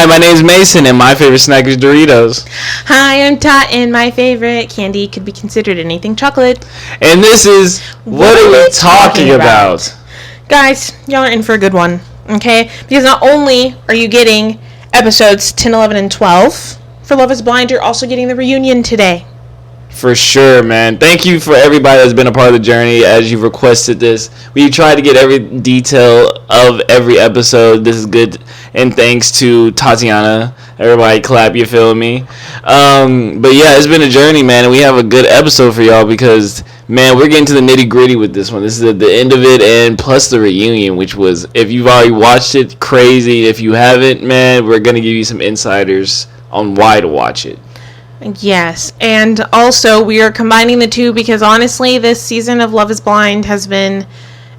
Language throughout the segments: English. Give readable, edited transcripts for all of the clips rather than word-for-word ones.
Hi, my name is Mason, and my favorite snack is Doritos. Hi, I'm Tot, and my favorite candy could be considered anything chocolate. And this is What Are We Talking About? Guys, y'all are in for a good one, okay? Because not only are you getting episodes 10, 11, and 12 for Love is Blind, you're also getting the reunion today. For sure, man. Thank you for everybody that's been a part of the journey as you've requested this. We tried to get every detail of every episode. This is good. And thanks to Tatiana. Everybody clap, you feel me? But yeah, it's been a journey, man. And we have a good episode for y'all because, man, we're getting to the nitty gritty with this one. This is the end of it and plus the reunion, which was, if you've already watched it, crazy. If you haven't, man, we're going to give you some insiders on why to watch it. Yes, and also we are combining the two because honestly, this season of Love is Blind has been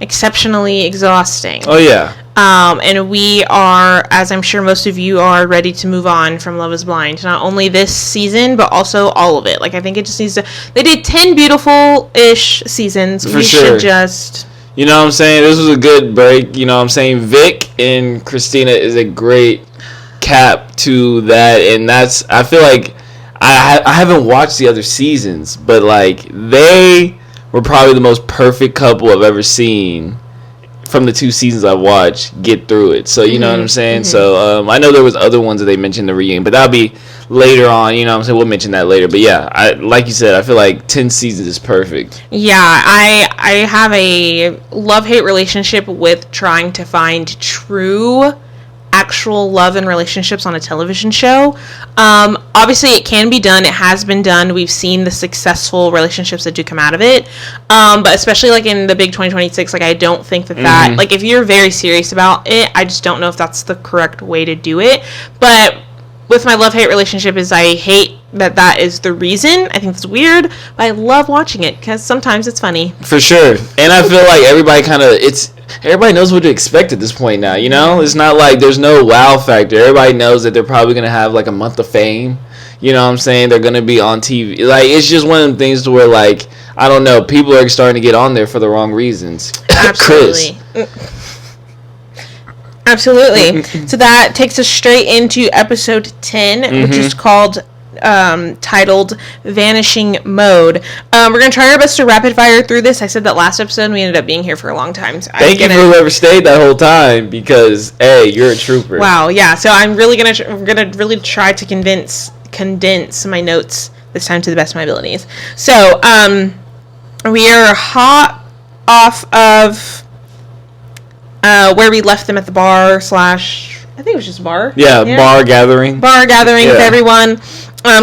exceptionally exhausting. Oh, yeah. And we are, as I'm sure most of you are, ready to move on from Love is Blind. Not only this season, but also all of it. Like, I think it just needs to... They did 10 beautiful-ish seasons. For sure. Should just... You know what I'm saying? This was a good break. You know what I'm saying? Vic and Christina is a great cap to that. And that's... I feel like... I haven't watched the other seasons, but like they were probably the most perfect couple I've ever seen from the two seasons I've watched get through it. So you know what I'm saying? So I know there was other ones that they mentioned in the reunion, but that'll be later on. You know what I'm saying? We'll mention that later. But yeah, like you said, I feel like 10 seasons is perfect. Yeah, I have a love-hate relationship with trying to find true actual love and relationships on a television show. Obviously it can be done. It has been done. We've seen the successful relationships that do come out of it. But especially like in the big 2026, like I don't think that like if you're very serious about it, I just don't know if that's the correct way to do it. But with my love-hate relationship is I hate that is the reason. I think it's weird, but I love watching it because sometimes it's funny. For sure. And I feel like everybody knows what to expect at this point now, you know? It's not like there's no wow factor. Everybody knows that they're probably going to have like a month of fame. You know what I'm saying? They're going to be on TV. Like, it's just one of them things to where, like, I don't know, people are starting to get on there for the wrong reasons. Absolutely. Absolutely. So that takes us straight into episode 10, which is called... titled Vanishing Mode. We're going to try our best to rapid fire through this. I said that last episode and we ended up being here for a long time. So Thank you for whoever stayed that whole time because, hey, you're a trooper. Wow, yeah. So I'm really going to really try to condense my notes this time to the best of my abilities. So, we are hot off of where we left them at the bar / I think it was just bar. Yeah, bar gathering. Bar gathering with everyone.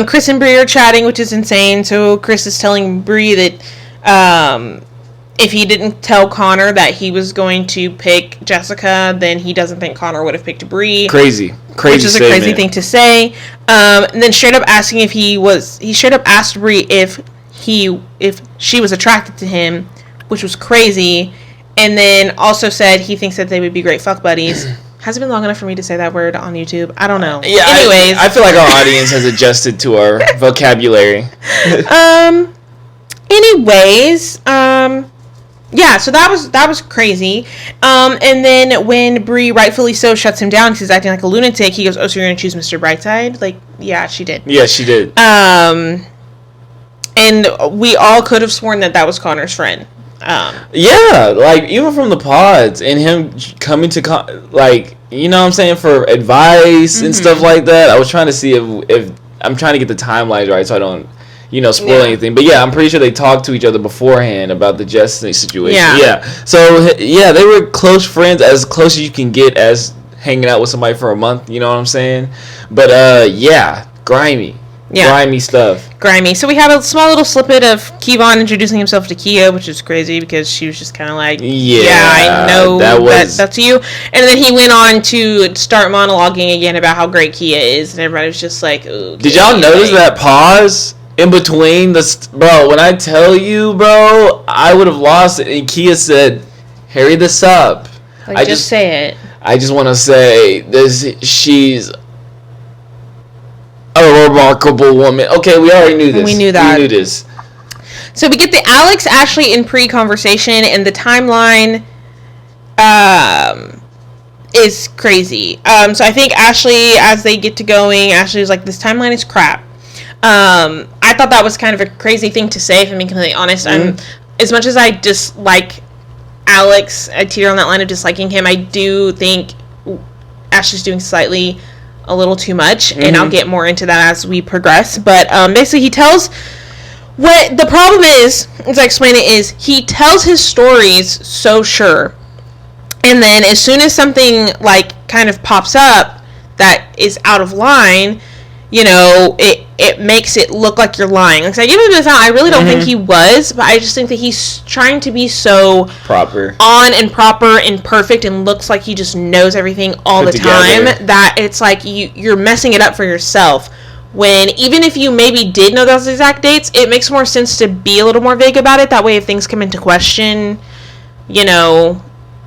Chris and Bree are chatting, which is insane. So Chris is telling Bree that if he didn't tell Connor that he was going to pick Jessica, then he doesn't think Connor would have picked Bree. Crazy which is statement. A crazy thing to say. And then straight up asking he straight up asked Bree if she was attracted to him, which was crazy. And then also said he thinks that they would be great fuck buddies. Has it been long enough for me to say that word on YouTube? I don't know. Yeah. Anyways, I feel like our audience has adjusted to our vocabulary. Anyways, yeah. So that was crazy. And then when Bree, rightfully so, shuts him down because he's acting like a lunatic, he goes, "Oh, so you're gonna choose Mr. Brightside?" Like, yeah, she did. Yeah, she did. And we all could have sworn that was Connor's friend. Yeah, like even from the pods and him coming to like, you know what I'm saying, for advice and stuff like that. I was trying to see if I'm trying to get the timelines right so I don't, spoil anything. But yeah, I'm pretty sure they talked to each other beforehand about the Jessica situation. Yeah. So yeah, they were close friends, as close as you can get as hanging out with somebody for a month. You know what I'm saying? But yeah, grimy. Yeah. Grimy stuff. Grimy. So we have a small little snippet of Kevon introducing himself to Kia, which is crazy because she was just kind of like, I know that's you. And then he went on to start monologuing again about how great Kia is, and everybody was just like, ooh. Did y'all notice that pause in between bro? When I tell you, bro, I would have lost it. And Kia said, "Hurry this up." Like, just say it. I just want to say this. She's a remarkable woman. Okay, we already knew this. We knew that. We knew this. So we get the Alex, Ashley, and Pre conversation, and the timeline is crazy. So I think Ashley, as they get to going, Ashley was like, this timeline is crap. I thought that was kind of a crazy thing to say, if I'm being completely honest. As much as I dislike Alex, I teeter on that line of disliking him, I do think Ashley's doing slightly a little too much, and I'll get more into that as we progress. But basically, he tells... What the problem is, as I explain it, is he tells his stories so sure. And then as soon as something, like, kind of pops up that is out of line, you know, it makes it look like you're lying. Like, so I give him this out. I really don't think he was, but I just think that he's trying to be so proper, on and proper and perfect, and looks like he just knows everything all the time, that it's like you're messing it up for yourself. When even if you maybe did know those exact dates, it makes more sense to be a little more vague about it. That way, if things come into question, you know,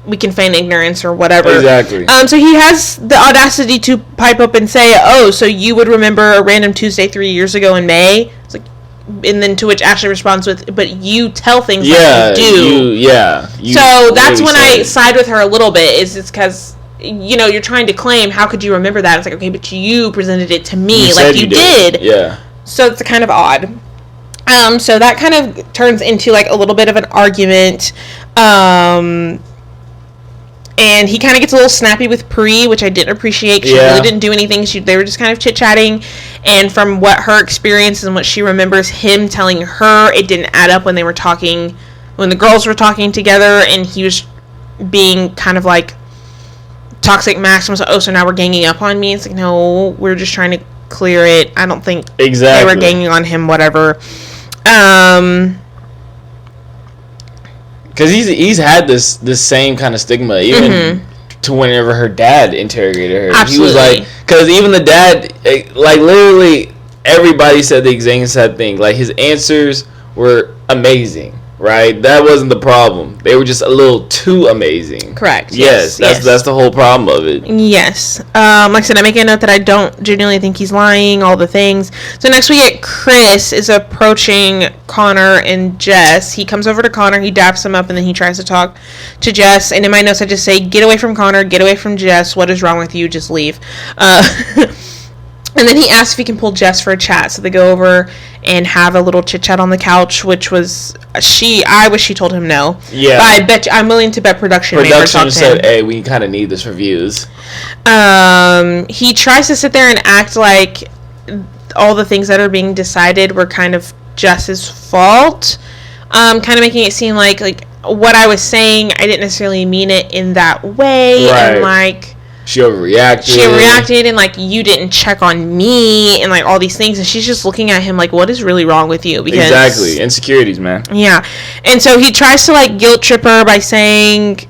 we can feign ignorance or whatever. Exactly. So he has the audacity to pipe up and say, "Oh, so you would remember a random Tuesday 3 years ago in May?" It's like, and then to which Ashley responds with, "But you tell things like you do." So that's when I side with her a little bit. It's because, you know, you're trying to claim, how could you remember that? It's like, okay, but you presented it to me like you did. Yeah. So it's kind of odd. So that kind of turns into like a little bit of an argument. And he kind of gets a little snappy with Pri, which I didn't appreciate. She really didn't do anything. They were just kind of chit-chatting. And from what her experience and what she remembers him telling her, it didn't add up when they were talking, when the girls were talking together, and he was being kind of like toxic Maximus. Oh, so now we're ganging up on me. It's like, no, we're just trying to clear it. I don't think they were ganging on him, whatever. Because he's had this same kind of stigma, even to whenever her dad interrogated her. Absolutely. He was like, because even the dad, like, literally everybody said the exact same thing. Like, his answers were amazing, right? That wasn't the problem. They were just a little too amazing. Correct. Yes, that's the whole problem of it. Yes. Like I said, I make a note that I don't genuinely think he's lying, all the things. So next we get Chris is approaching Connor and Jess. He comes over to Connor, he daps him up, and then he tries to talk to Jess. And in my notes I just say, get away from Connor, get away from Jess. What is wrong with you? Just leave. And then he asks if he can pull Jess for a chat. So they go over and have a little chit chat on the couch, which was I wish she told him no. Yeah. But I'm willing to bet production said, "Hey, we kind of need this for views." He tries to sit there and act like all the things that are being decided were kind of Jess's fault. Kind of making it seem like what I was saying, I didn't necessarily mean it in that way, right. And like. She overreacted. And like, you didn't check on me and like all these things, and she's just looking at him like, what is really wrong with you? Because, exactly, insecurities, man. Yeah. And so he tries to like guilt trip her by saying,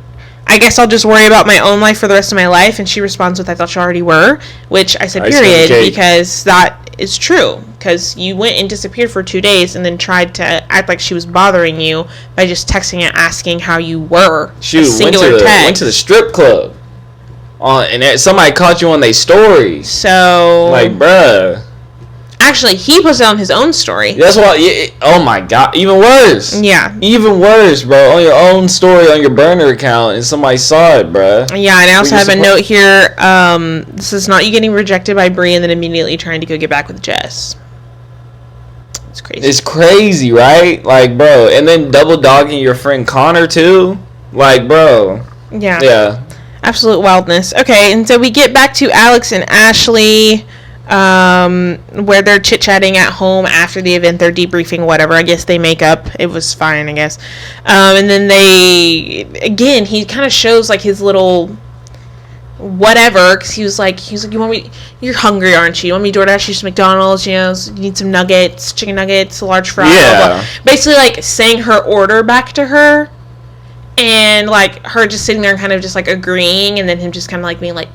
I guess I'll just worry about my own life for the rest of my life. And she responds with, I thought you already were, which I said period, because that is true, because you went and disappeared for 2 days and then tried to act like she was bothering you by just texting and asking how you were. Shoot, went to the strip club. And somebody caught you on their story. So, like, bruh. Actually, he posted on his own story. That's why. Oh my god, even worse. Yeah, even worse, bro. On your own story on your burner account, and somebody saw it, bruh. Yeah, and I also have a note here. This is not you getting rejected by Bree and then immediately trying to go get back with Jess. It's crazy. It's crazy, right? Like, bro, and then double dogging your friend Connor too. Like, bro. Yeah. Yeah. Absolute wildness. Okay, and so we get back to Alex and Ashley, where they're chit-chatting at home after the event. They're debriefing, whatever. I guess they make up. It was fine, I guess. And then he kind of shows, like, his little whatever, because he was like, you're hungry, aren't you? You want me to DoorDash you some McDonald's, you need some nuggets, chicken nuggets, a large fry, blah, blah, blah. Basically, like, saying her order back to her. And, like, her just sitting there and kind of just, like, agreeing, and then him just kind of, like, being like,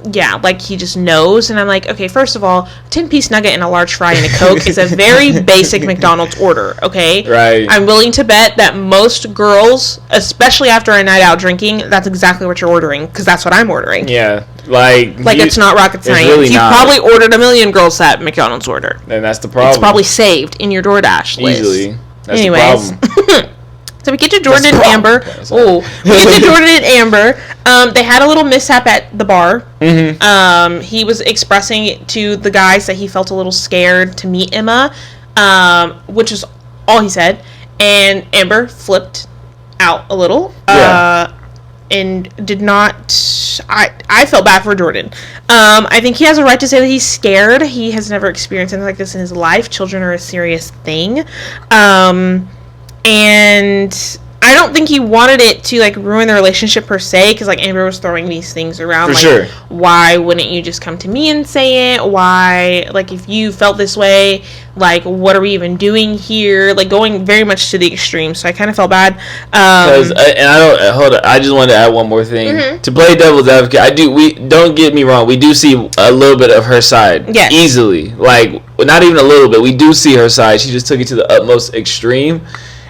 yeah, like, he just knows. And I'm like, okay, first of all, a 10-piece nugget and a large fry and a Coke is a very basic McDonald's order, okay? Right. I'm willing to bet that most girls, especially after a night out drinking, that's exactly what you're ordering, because that's what I'm ordering. Yeah, like it's not rocket science. Really You've probably ordered a million girls that McDonald's order. And that's the problem. It's probably saved in your DoorDash list. Easily. That's Anyways. the problem. So we get to Jordan and Amber. Oh, we get to Jordan and Amber. They had a little mishap at the bar. Mm-hmm. He was expressing to the guys that he felt a little scared to meet Emma, which is all he said. And Amber flipped out a little. Yeah. And did not. I felt bad for Jordan. I think he has a right to say that he's scared. He has never experienced anything like this in his life. Children are a serious thing. And I don't think he wanted it to, like, ruin the relationship per se, because, like, Amber was throwing these things around. For like, sure. Why wouldn't you just come to me and say it? Why, like, if you felt this way, like, what are we even doing here? Like, going very much to the extreme. So I kind of felt bad. I just wanted to add one more thing. Mm-hmm. To play devil's advocate, don't get me wrong, we do see a little bit of her side. Yes. Easily. Like, not even a little bit. We do see her side. She just took it to the utmost extreme.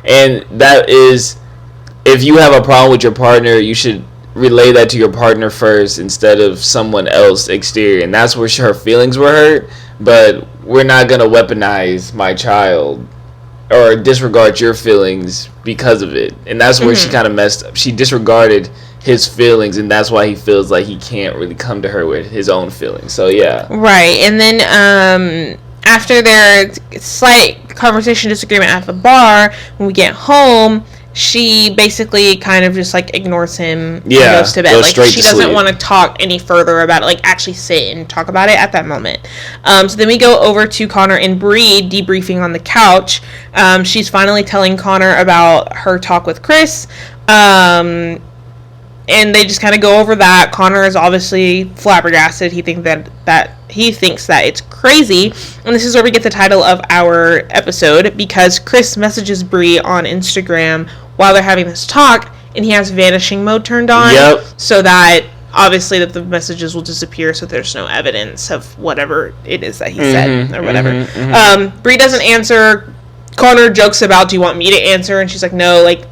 And that is, if you have a problem with your partner, you should relay that to your partner first instead of someone else exterior. And that's where her feelings were hurt. But we're not going to weaponize my child or disregard your feelings because of it. And that's where she kind of messed up. She disregarded his feelings, and that's why he feels like he can't really come to her with his own feelings. So, yeah. Right. And then after their slight conversation disagreement at the bar, when we get home, she basically kind of just, like, ignores him and goes to bed. Like, she doesn't want to talk any further about it, like, actually sit and talk about it at that moment. So then we go over to Connor and Bree debriefing on the couch. She's finally telling Connor about her talk with Chris. And they just kind of go over that. Connor is obviously flabbergasted. He thinks that it's crazy. And this is where we get the title of our episode, because Chris messages Bree on Instagram while they're having this talk, and he has vanishing mode turned on. Yep. So that obviously that the messages will disappear, so there's no evidence of whatever it is that he said or whatever. Bree doesn't answer. Connor jokes about, do you want me to answer? And she's like, no, like,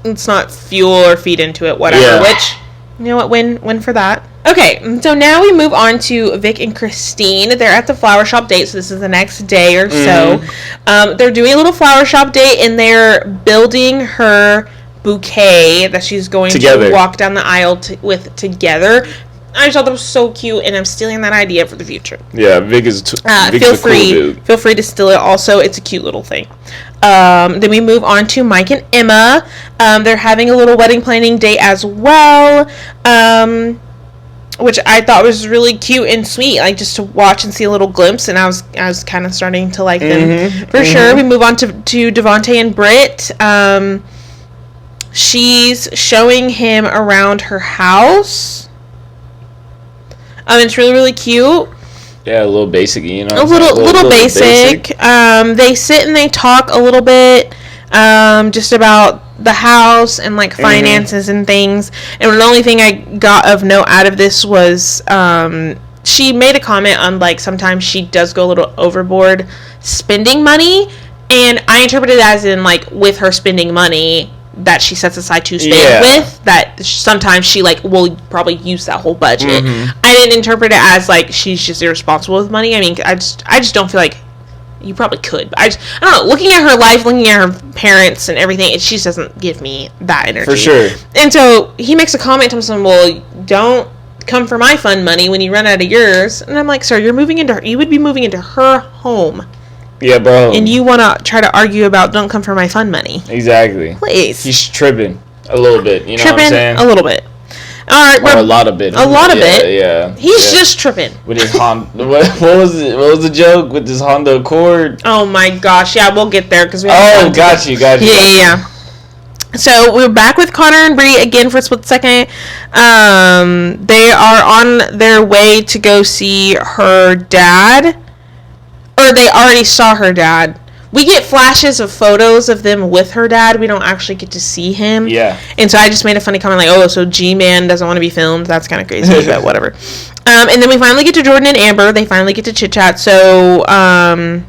let's not fuel or feed into it, whatever. Yeah. Which, you know what, win for that. Okay, so now we move on to Vic and Christine. They're at the flower shop date, so this is the next day or so. They're doing a little flower shop date, and they're building her bouquet that she's going to walk down the aisle with together. I just thought that was so cute, and I'm stealing that idea for the future. Yeah, Vic is Vic's a cool dude. Feel free to steal it also. It's a cute little thing. Then we move on to Mike and Emma. They're having a little wedding planning date as well, which I thought was really cute and sweet, like, just to watch and see a little glimpse, and I was kind of starting to like them for sure. We move on to Devontae and Britt. She's showing him around her house. It's really, really cute. Yeah, a little basic, you know. A little basic. They sit and they talk a little bit, just about the house and, like, finances and things. And the only thing I got of note out of this was, she made a comment on, like, sometimes she does go a little overboard spending money, and I interpreted it as in, like, with her spending money that she sets aside to spend with, that sometimes she, like, will probably use that whole budget. I didn't interpret it as, like, she's just irresponsible with money. I mean, I just don't feel like you probably could. I don't know. Looking at her life, looking at her parents and everything, she just doesn't give me that energy. For sure. And so he makes a comment to him, well, don't come for my fun money when you run out of yours. And I'm like, sir, you would be moving into her home. Yeah, bro. And you want to try to argue about don't come for my fun money. Exactly. Please. He's tripping a little bit. You know what I'm saying? A little bit. All right. Or a lot of bit. A lot of bit. Yeah. He's just tripping. With his Honda. What was it? What was the joke with this Honda Accord? Oh my gosh. Yeah, we'll get there because we. Got you. Yeah. So we're back with Connor and Bree again for a split second. They are on their way to go see her dad. Or they already saw her dad. We get flashes of photos of them with her dad. We don't actually get to see him. Yeah. And so I just made a funny comment like, oh, so G-Man doesn't want to be filmed. That's kind of crazy, but whatever. And then we finally get to Jordan and Amber. They finally get to chit-chat. So, I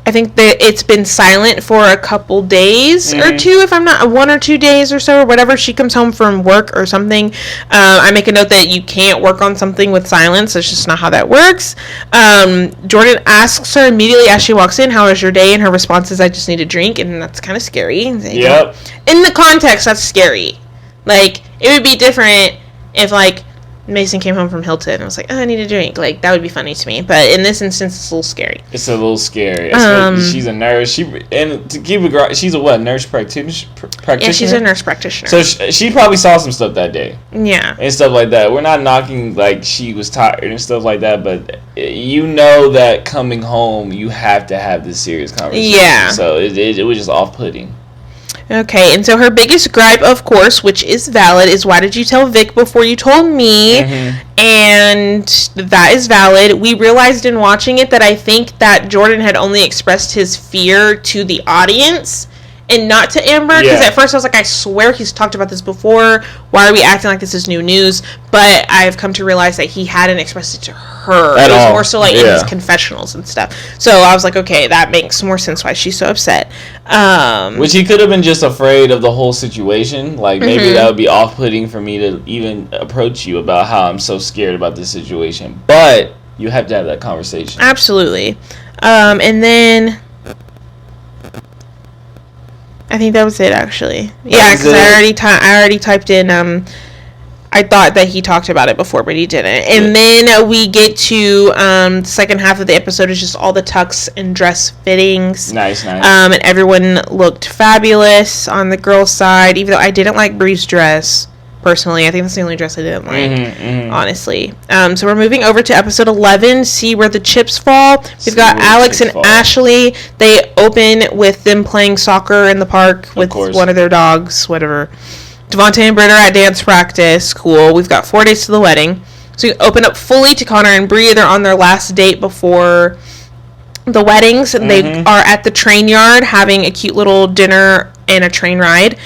I think that it's been silent for a couple days or two, if I'm not 1 or 2 days or so, or whatever. She comes home from work or something. I make a note that you can't work on something with silence. It's just not how that works. Jordan asks her immediately as she walks in, how was your day? And her response is, I just need a drink. And that's kind of scary. Yep. In the context, that's scary. Like, it would be different if, like, Mason came home from Hilton and was like, oh, I need a drink. Like, that would be funny to me. But in this instance, it's a little scary. It's a little scary. She's a nurse. And to keep it, she's a what? Nurse practitioner? Yeah, she's a nurse practitioner. So she probably saw some stuff that day. Yeah. And stuff like that. We're not knocking, like, she was tired and stuff like that, but you know that coming home, you have to have this serious conversation. Yeah. So it was just off-putting. Okay, and so her biggest gripe, of course, which is valid, is why did you tell Vic before you told me? And that is valid. We realized in watching it that I think that Jordan had only expressed his fear to the audience and not to Amber, because at first I was like, I swear he's talked about this before. Why are we acting like this is new news? But I've come to realize that he hadn't expressed it to her. It was more so like in his confessionals and stuff. So I was like, okay, that makes more sense why she's so upset. Which he could have been just afraid of the whole situation. Like, maybe that would be off-putting for me to even approach you about how I'm so scared about this situation. But you have to have that conversation. Absolutely. And then I think that was it, actually. Yeah, because I already typed in, I thought that he talked about it before, but he didn't. And then we get to the second half of the episode is just all the tux and dress fittings. Nice. And everyone looked fabulous on the girls' side, even though I didn't like Bree's dress. Personally, I think that's the only dress I didn't like, honestly. So we're moving over to episode 11, See Where the Chips Fall. We've got Alex and Ashley. They open with them playing soccer in the park with one of their dogs, whatever. Devontae and Britt are at dance practice. Cool. We've got 4 days to the wedding. So we open up fully to Connor and Bree. They're on their last date before the weddings. They are at the train yard having a cute little dinner and a train ride,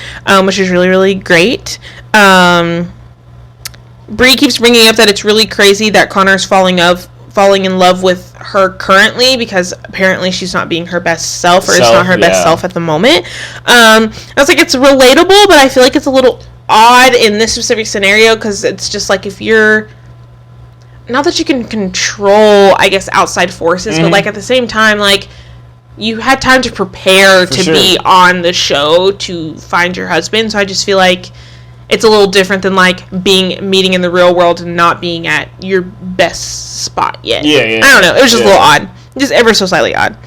which is really, really great. Bree keeps bringing up that it's really crazy that Connor's falling in love with her currently, because apparently she's not being her best self, or is not her best self at the moment. I was like, it's relatable, but I feel like it's a little odd in this specific scenario, because it's just like, if you're not that you can control, I guess, outside forces, but like at the same time, like, you had time to prepare be on the show to find your husband. So I just feel like it's a little different than like meeting in the real world and not being at your best spot yet. I don't know. It was just a little odd. Just ever so slightly odd.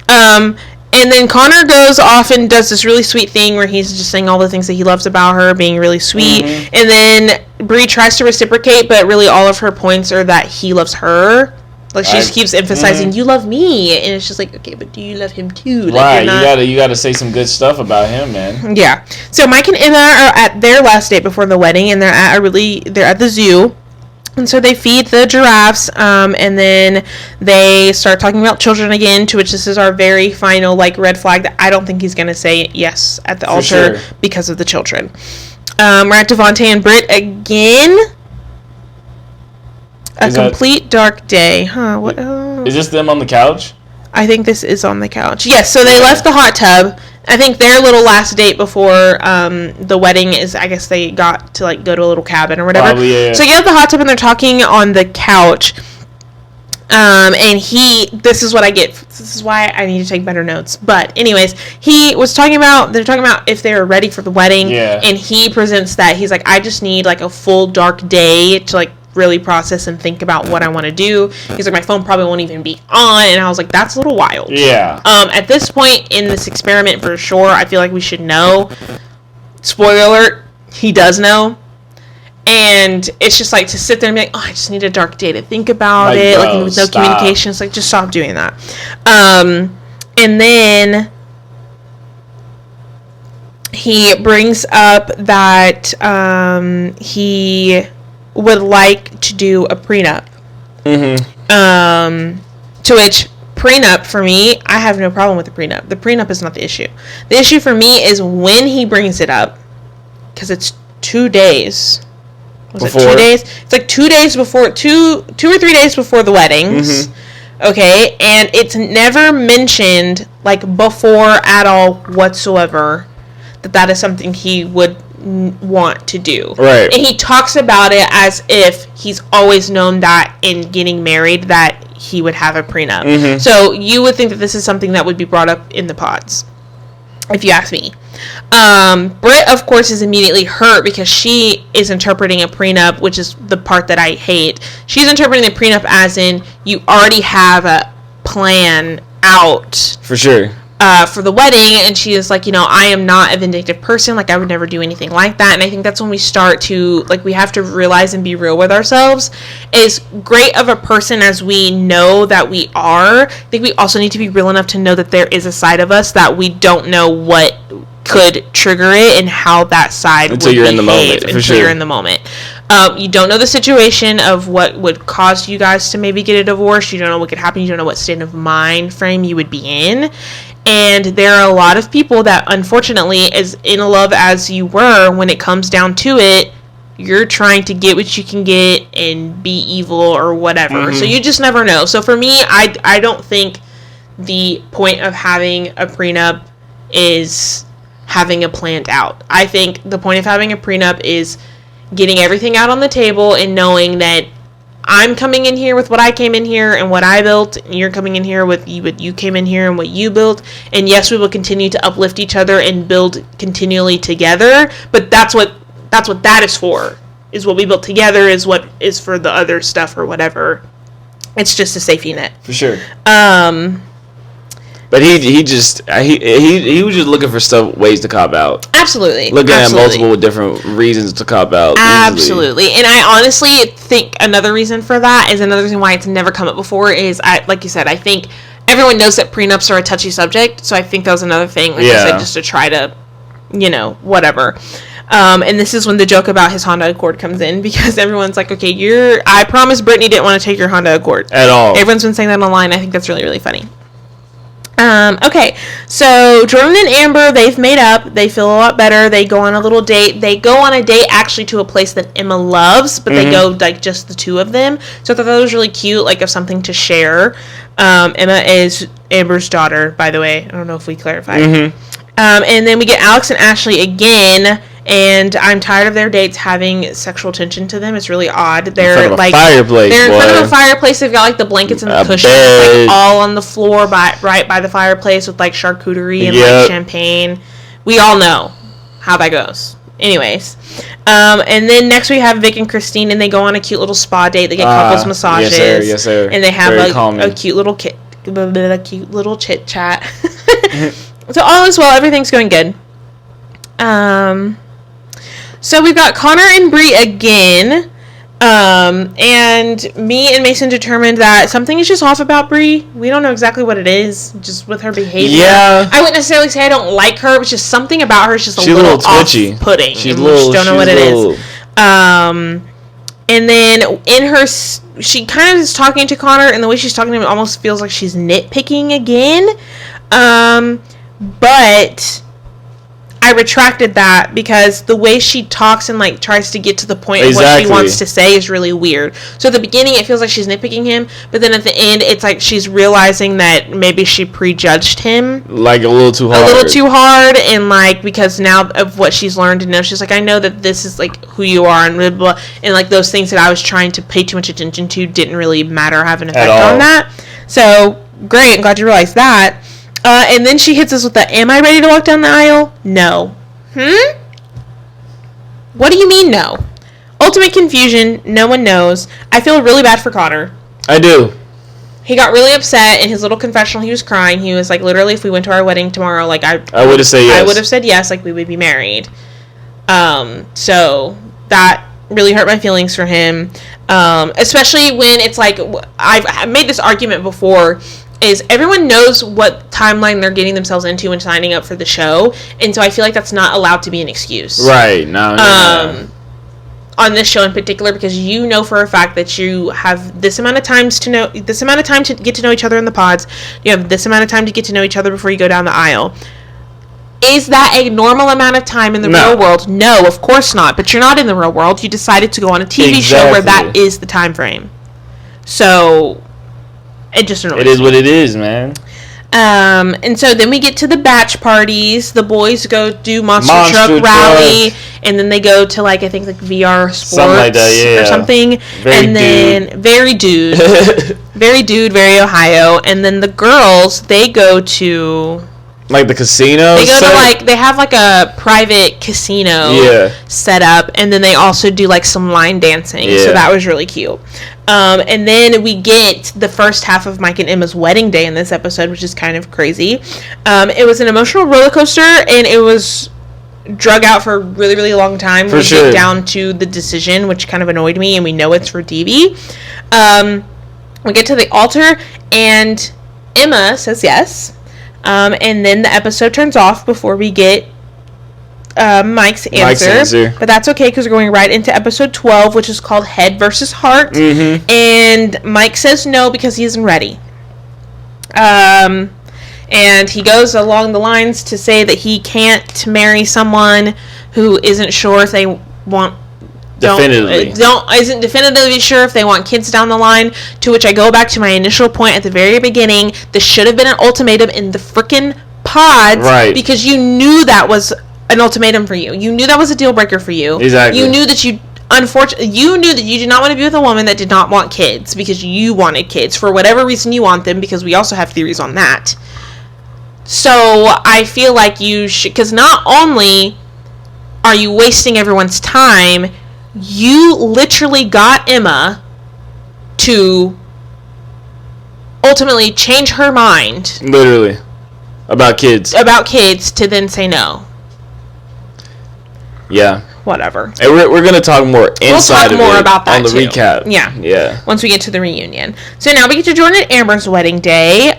And then Connor goes off and does this really sweet thing where he's just saying all the things that he loves about her, being really sweet. And then Bree tries to reciprocate, but really all of her points are that he loves her. Like, she just keeps emphasizing, you love me. And it's just like, okay, but do you love him too? Like, you gotta say some good stuff about him, man. Yeah. So Mike and Emma are at their last date before the wedding, and they're at the zoo. And so they feed the giraffes, and then they start talking about children again, to which this is our very final, like, red flag that I don't think he's going to say yes at the altar because of the children. We're at Devontae and Britt again. Complete dark day. Huh, what? Is this them on the couch? I think this is on the couch. Yes, so they left the hot tub. I think their little last date before the wedding is, I guess they got to, like, go to a little cabin or whatever. Probably, yeah. So they get out the hot tub and they're talking on the couch. And this is what I get. This is why I need to take better notes. But anyways, they're talking about if they were ready for the wedding. Yeah. And he presents that. He's like, I just need, like, a full dark day to, like, really process and think about what I want to do. He's like, my phone probably won't even be on. And I was like, that's a little wild. Yeah. At this point in this experiment, for sure, I feel like we should know. Spoiler alert, he does know. And it's just like to sit there and be like, I just need a dark day to think about it. Like, with no communication. It's like, just stop doing that. And then he brings up that he would like to do a prenup. To which, prenup, for me, I have no problem with the prenup. The prenup is not the issue. The issue for me is when he brings it up, because it's 2 days. Was it 2 days? It's like 2 days before, two or 3 days before the weddings. Okay, and it's never mentioned, like, before at all whatsoever, that is something he would want to do. Right. And he talks about it as if he's always known that in getting married that he would have a prenup. Mm-hmm. So you would think that this is something that would be brought up in the pods, if you ask me. Britt, of course, is immediately hurt because she is interpreting a prenup, which is the part that I hate. She's interpreting the prenup as in you already have a plan out. For sure. For the wedding, and she is like, I am not a vindictive person, like I would never do anything like that. And I think that's when we start to, like, we have to realize and be real with ourselves. As great of a person as we know that we are, I think we also need to be real enough to know that there is a side of us that we don't know what could trigger it and how that side until would you're behave in the moment. until sure. you're in the moment. You don't know the situation of what would cause you guys to maybe get a divorce. You don't know what could happen. You don't know what state of mind frame you would be in. And there are a lot of people that, unfortunately, as in love as you were, when it comes down to it, you're trying to get what you can get and be evil or whatever. Mm-hmm. So you just never know. So for me, I don't think the point of having a prenup is having a planned out. I think the point of having a prenup is getting everything out on the table and knowing that I'm coming in here with what I came in here and what I built, and you're coming in here with what you came in here and what you built. And yes, we will continue to uplift each other and build continually together, but that's what that is for. Is what we built together is what is for the other stuff or whatever. It's just a safety net. For sure. But he was just looking for ways to cop out. Absolutely. Looking at multiple different reasons to cop out. Absolutely. And I honestly think another reason for that is another reason why it's never come up before is, like you said, I think everyone knows that prenups are a touchy subject. So I think that was another thing, like I said, just to try to, whatever. And this is when the joke about his Honda Accord comes in, because everyone's like, okay, I promise Brittany didn't want to take your Honda Accord. At all. Everyone's been saying that online. I think that's really, really funny. Okay, so Jordan and Amber, they've made up. They feel a lot better. They go on a little date. They go on a date actually to a place that Emma loves, but they go like just the two of them. So I thought that was really cute, like of something to share. Emma is Amber's daughter, by the way. I don't know if we clarified. And then we get Alex and Ashley again. And I'm tired of their dates having sexual tension to them. It's really odd. They're in front of a fireplace. They're in front of a fireplace. They've got like the blankets and the cushions like all on the floor right by the fireplace with like charcuterie and like champagne. We all know how that goes. Anyways, and then next we have Vic and Christine, and they go on a cute little spa date. They get couples massages. Yes, sir. And they have a cute little chit chat. So all is well. Everything's going good. So we've got Connor and Bree again, and me and Mason determined that something is just off about Bree. We don't know exactly what it is, just with her behavior. Yeah. I wouldn't necessarily say I don't like her, but just something about her is just a little twitchy. Off-putting. We just don't know what it is. And then in her, she kind of is talking to Connor, and the way she's talking to him, it almost feels like she's nitpicking again. But I retracted that because the way she talks and like tries to get to the point of what she wants to say is really weird. So at the beginning it feels like she's nitpicking him, but then at the end it's like she's realizing that maybe she prejudged him like a little too hard, and like because now of what she's learned to know, she's like, I know that this is like who you are and blah, blah, blah, and like those things that I was trying to pay too much attention to didn't really matter or have an effect on that. So great, I'm glad you realized that. And then she hits us with the, am I ready to walk down the aisle? No. What do you mean no? Ultimate confusion. No one knows. I feel really bad for Connor. I do. He got really upset in his little confessional. He was crying. He was like, literally, if we went to our wedding tomorrow, like I would have said yes. I would have said yes, like we would be married. So that really hurt my feelings for him. Especially when it's like, I've made this argument before, is everyone knows what timeline they're getting themselves into when signing up for the show, and so I feel like that's not allowed to be an excuse. Right. No. On this show in particular, because you know for a fact that you have this amount of time to get to know each other in the pods. You have this amount of time to get to know each other before you go down the aisle. Is that a normal amount of time in the real world? No, of course not. But you're not in the real world. You decided to go on a TV show where that is the time frame. So It just annoys It is me. what it is, man. And so then we get to the batch parties. The boys go do Monster Truck Rally, and then they go to like I think like VR Sports something like that, or something. Very and then very Ohio. And then the girls, they go to like the casino. They go to like they have like a private casino set up, and then they also do like some line dancing. So that was really cute. And then we get the first half of Mike and Emma's wedding day in this episode, which is kind of crazy. It was an emotional roller coaster, and it was drug out for a really, really long time. We get down to the decision, which kind of annoyed me, and we know it's for DB. We get to the altar, and Emma says yes. And then the episode turns off before we get Mike's answer. But that's okay because we're going right into episode 12, which is called Head versus Heart. Mm-hmm. And Mike says no because he isn't ready. And he goes along the lines to say that he can't marry someone who isn't sure if they want isn't definitively sure if they want kids down the line, to which I go back to my initial point at the very beginning. This should have been an ultimatum in the frickin' pods, because you knew that was an ultimatum for you. You knew that was a deal breaker for you. Exactly. You knew that you knew that you did not want to be with a woman that did not want kids because you wanted kids for whatever reason you want them, because we also have theories on that. So I feel like you should, because not only are you wasting everyone's time, you literally got Emma to ultimately change her mind. Literally. About kids to then say no. Yeah. Whatever. And we're going to talk more inside of it about that on the too. recap. Yeah. Once we get to the reunion. So now we get to Jordan and Amber's wedding day.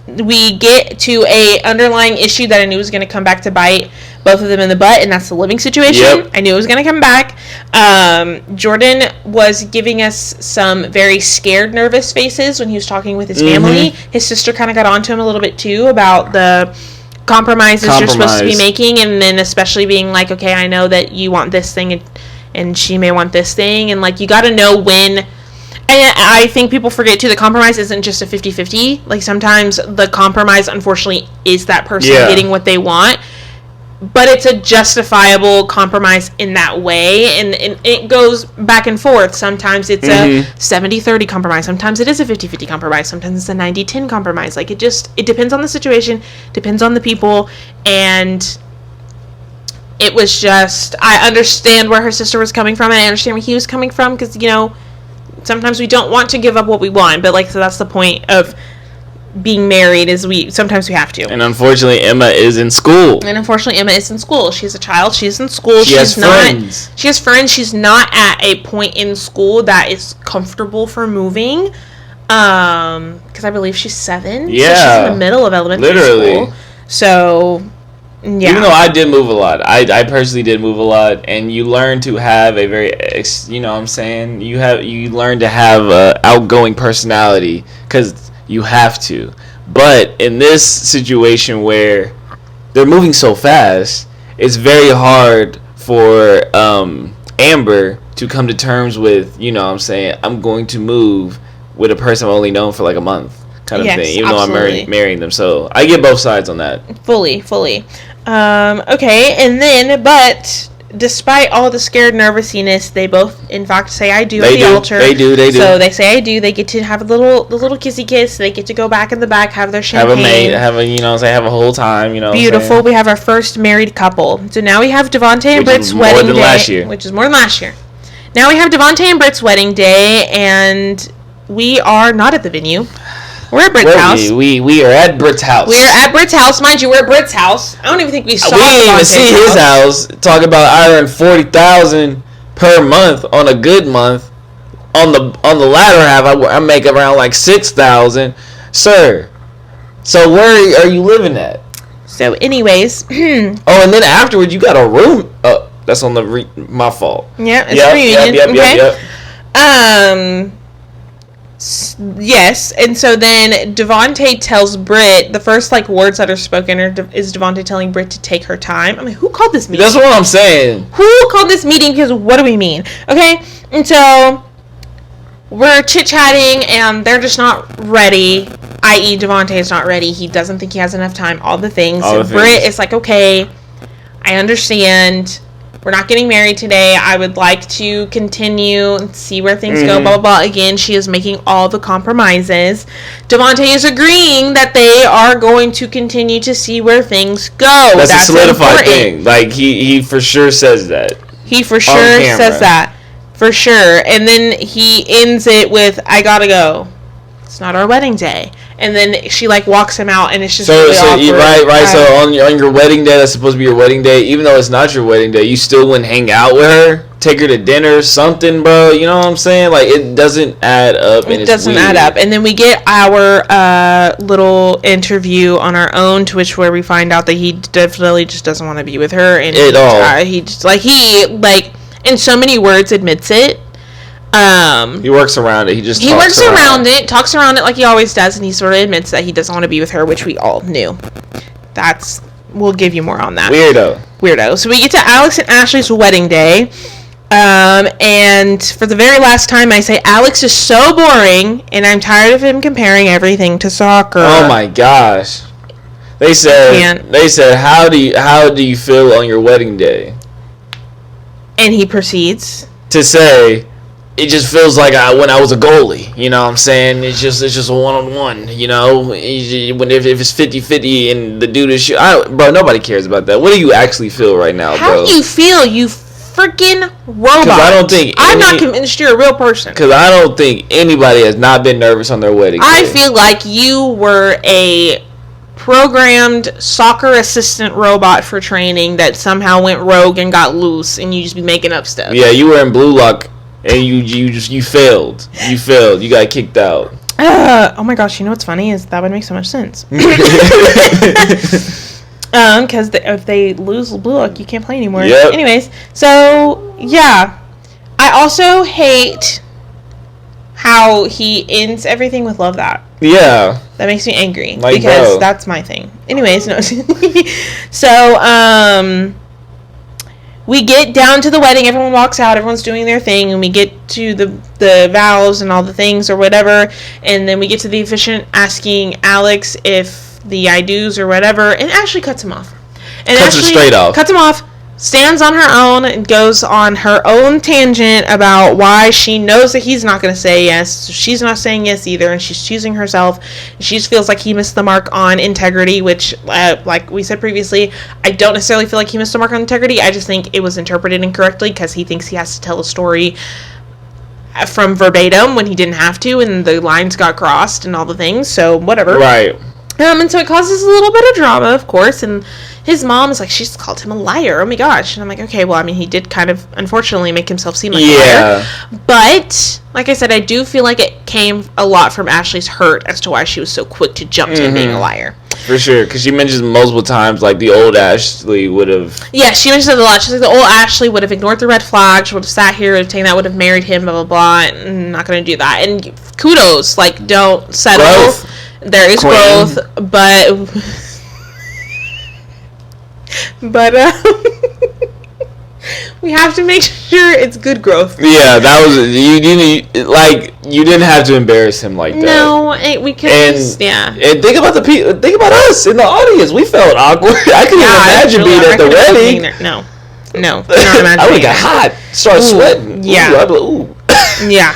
We get to a underlying issue that I knew was going to come back to bite both of them in the butt, and that's the living situation. Yep. I knew it was going to come back. Jordan was giving us some very scared, nervous faces when he was talking with his family. His sister kind of got onto him a little bit too about the compromises you're supposed to be making, and then especially being like, okay, I know that you want this thing and she may want this thing, and like you got to know when. And I think people forget too, the compromise isn't just a 50-50. Like sometimes the compromise unfortunately is that person getting what they want, but it's a justifiable compromise in that way, and it goes back and forth. Sometimes it's a 70-30 compromise, sometimes it is a 50-50 compromise, sometimes it's a 90-10 compromise. Like it depends on the situation, depends on the people. And it was just, I understand where her sister was coming from, and I understand where he was coming from, because sometimes we don't want to give up what we want, but so that's the point of being married, is sometimes we have to. And unfortunately Emma is in school. She's a child. She's in school. She has friends. She has friends. She's not at a point in school that is comfortable for moving. Because I believe she's 7. Yeah. So she's in the middle of elementary school. So yeah. Even though I did move a lot, I personally did move a lot, and you learn to have a very, you learn to have a outgoing personality, because you have to. But in this situation where they're moving so fast, it's very hard for Amber to come to terms with, I'm going to move with a person I've only known for like a month kind of thing, even absolutely. though I'm marrying them. So I get both sides on that. Fully. Okay, and then, but despite all the scared nervousness, they both, in fact, say "I do" at the altar. They do. So they say "I do." They get to have the little kissy kiss. They get to go back in the back, have their champagne, have a whole time. Beautiful. We have our first married couple. So now we have Devontae and Britt's wedding day, which is more than last year. Now we have Devontae and Britt's wedding day, and we are not at the venue. We're at Britt's house. We are at Britt's house. We are at Britt's house. Mind you, we're at Britt's house. I don't even think we saw We didn't even see his house. Talk about I earn $40,000 per month on a good month. On the latter half, I make around like $6,000, sir. So where are you living at? So, anyways. And then afterwards, you got a room. Oh, that's on my fault. Yeah, it's a reunion. Yep. Yes, and so then Devontae tells Britt, the first words that are spoken is Devontae telling Britt to take her time. I mean, who called this meeting? That's what I'm saying. Who called this meeting? Because what do we mean? Okay, and so we're chit-chatting, and they're just not ready, i.e. Devontae is not ready. He doesn't think he has enough time, all the things. Britt is like, okay, I understand. We're not getting married today. I would like to continue and see where things go, blah, blah, blah. Again, she is making all the compromises. Devontae is agreeing that they are going to continue to see where things go. That's a solidified thing. Like, he for sure says that. He for sure says that. For sure. And then he ends it with, I gotta go. It's not our wedding day. And then she, like, walks him out, and it's just really awkward. Right. So on your wedding day, that's supposed to be your wedding day. Even though it's not your wedding day, you still wouldn't hang out with her, take her to dinner, something, bro. You know what I'm saying? Like, it doesn't add up. It doesn't add up. And then we get our little interview on our own, to which where we find out that he definitely just doesn't want to be with her. And at all. He just, like, in so many words, admits it. He works around it. He works around it, talks around it like he always does, and he sort of admits that he doesn't want to be with her, which we all knew. We'll give you more on that. Weirdo. So we get to Alex and Ashley's wedding day, and for the very last time, I say Alex is so boring, and I'm tired of him comparing everything to soccer. Oh my gosh! They said, how do you feel on your wedding day? And he proceeds to say, it just feels like when I was a goalie, you know what I'm saying? It's just a one-on-one, you know? If it's 50-50 and the dude is bro, nobody cares about that. What do you actually feel right now, bro? How do you feel, you freaking robot? Because I'm not convinced you're a real person. Because I don't think anybody has not been nervous on their wedding day. I feel like you were a programmed soccer assistant robot for training that somehow went rogue and got loose, and you just be making up stuff. Yeah, you were in Blue Lock. And you failed. You got kicked out. Oh my gosh! You know what's funny is that would make so much sense. Because if they lose Blue Lock, you can't play anymore. Yep. Anyways, so yeah, I also hate how he ends everything with "love that." Yeah. That makes me angry like, because bro. That's my thing. Anyways, no. So we get down to the wedding, everyone walks out, everyone's doing their thing, and we get to the vows and all the things or whatever, and then we get to the officiant asking Alex if the I do's or whatever, and Ashley cuts him off. And cuts him straight off. Cuts him off, stands on her own, and goes on her own tangent about why she knows that he's not going to say yes, so she's not saying yes either, and she's choosing herself. She just feels like he missed the mark on integrity, which, like we said previously, I don't necessarily feel like he missed the mark on integrity. I just think it was interpreted incorrectly because he thinks he has to tell a story from verbatim when he didn't have to, and the lines got crossed and all the things, so whatever. Right. And so it causes a little bit of drama, of course, and his mom is like, she's called him a liar. Oh my gosh. And I'm like, okay, well, I mean, he did kind of, unfortunately, make himself seem like a liar. But, like I said, I do feel like it came a lot from Ashley's hurt as to why she was so quick to jump to him being a liar. For sure, because she mentions multiple times, like, the old Ashley would have... Yeah, she mentions it a lot. She's like, the old Ashley would have ignored the red flags, would have sat here, would have taken that, would have married him, blah, blah, blah, and not going to do that. And kudos, like, don't settle. Growth. There is growth, but we have to make sure it's good growth. Yeah, that was you didn't have to embarrass him like that. No, we could. And think about think about us in the audience. We felt awkward. I couldn't imagine being at the wedding. No, I would have got hot, started sweating. Yeah, I'd be like, ooh. Yeah.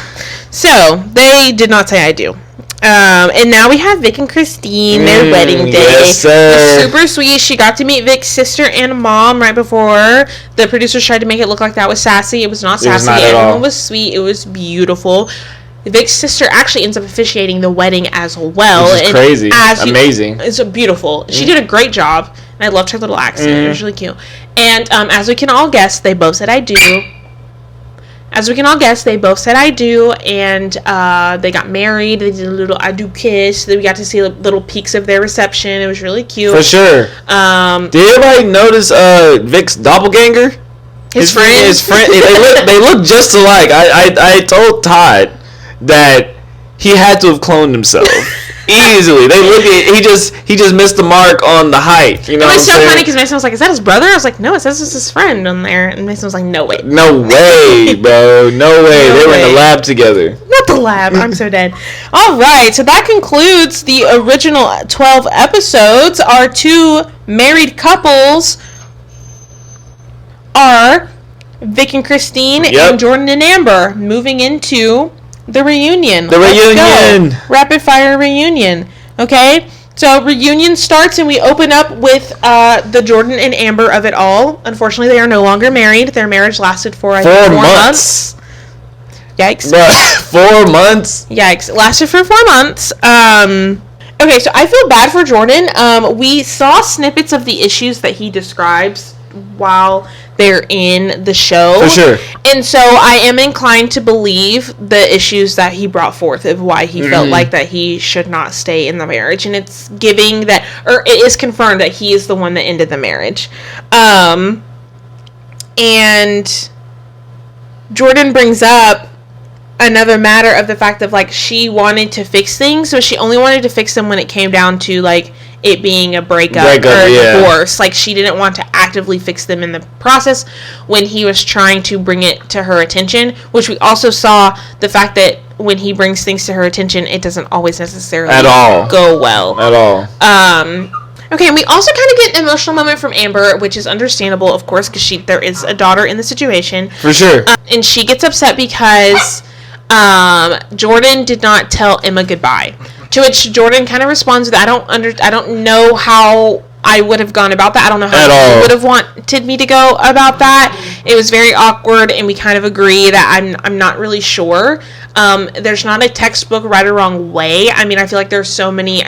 So they did not say I do. And now we have Vic and Christine, their wedding day. Yes, sir. Super sweet. She got to meet Vic's sister and mom right before. The producers tried to make it look like that was sassy. It was not sassy. Everyone was sweet. It was beautiful. Vic's sister actually ends up officiating the wedding as well. Which is crazy. Amazing. It's beautiful. She did a great job. And I loved her little accent. It was really cute. And as we can all guess, they both said I do. As we can all guess, they both said I do, and they got married. They did a little I do kiss. Then we got to see little peeks of their reception. It was really cute. For sure. Did everybody notice Vic's doppelganger? His friend. They look just alike. I told Todd that he had to have cloned himself. Easily. They look at he just missed the mark on the height. You know It what was I'm so saying? funny because Mason was like, "Is that his brother?" I was like, "No, it says it's his friend on there." And Mason was like, "No way." No way, bro. No way. No They were in way. the lab together. Not the lab. I'm so dead. All right, so that concludes the original 12 episodes. Our two married couples are Vic and Christine and Jordan and Amber, moving into the reunion. Let's go. Rapid fire reunion. Okay, so reunion starts and we open up with the Jordan and Amber of it all. Unfortunately, they are no longer married. Their marriage lasted for, I think, 4 months. Yikes. Bruh, 4 months? Yikes. Lasted for 4 months. Okay, so I feel bad for Jordan. We saw snippets of the issues that he describes while they're in the show. For sure. And so I am inclined to believe the issues that he brought forth of why he felt like that he should not stay in the marriage. And it's giving that, or it is confirmed that he is the one that ended the marriage. And Jordan brings up another matter of the fact of, like, she wanted to fix things, so she only wanted to fix them when it came down to, like, it being a breakup or a divorce. Like, she didn't want to actively fix them in the process when he was trying to bring it to her attention, which we also saw the fact that when he brings things to her attention, it doesn't always necessarily go well. At all. Okay, and we also kind of get an emotional moment from Amber, which is understandable, of course, because there is a daughter in the situation. For sure. And she gets upset because Jordan did not tell Emma goodbye. To which Jordan kind of responds with, I don't know how I would have gone about that. I don't know how you would have wanted me to go about that. It was very awkward, and we kind of agree that I'm not really sure. There's not a textbook right or wrong way. I mean, I feel like so many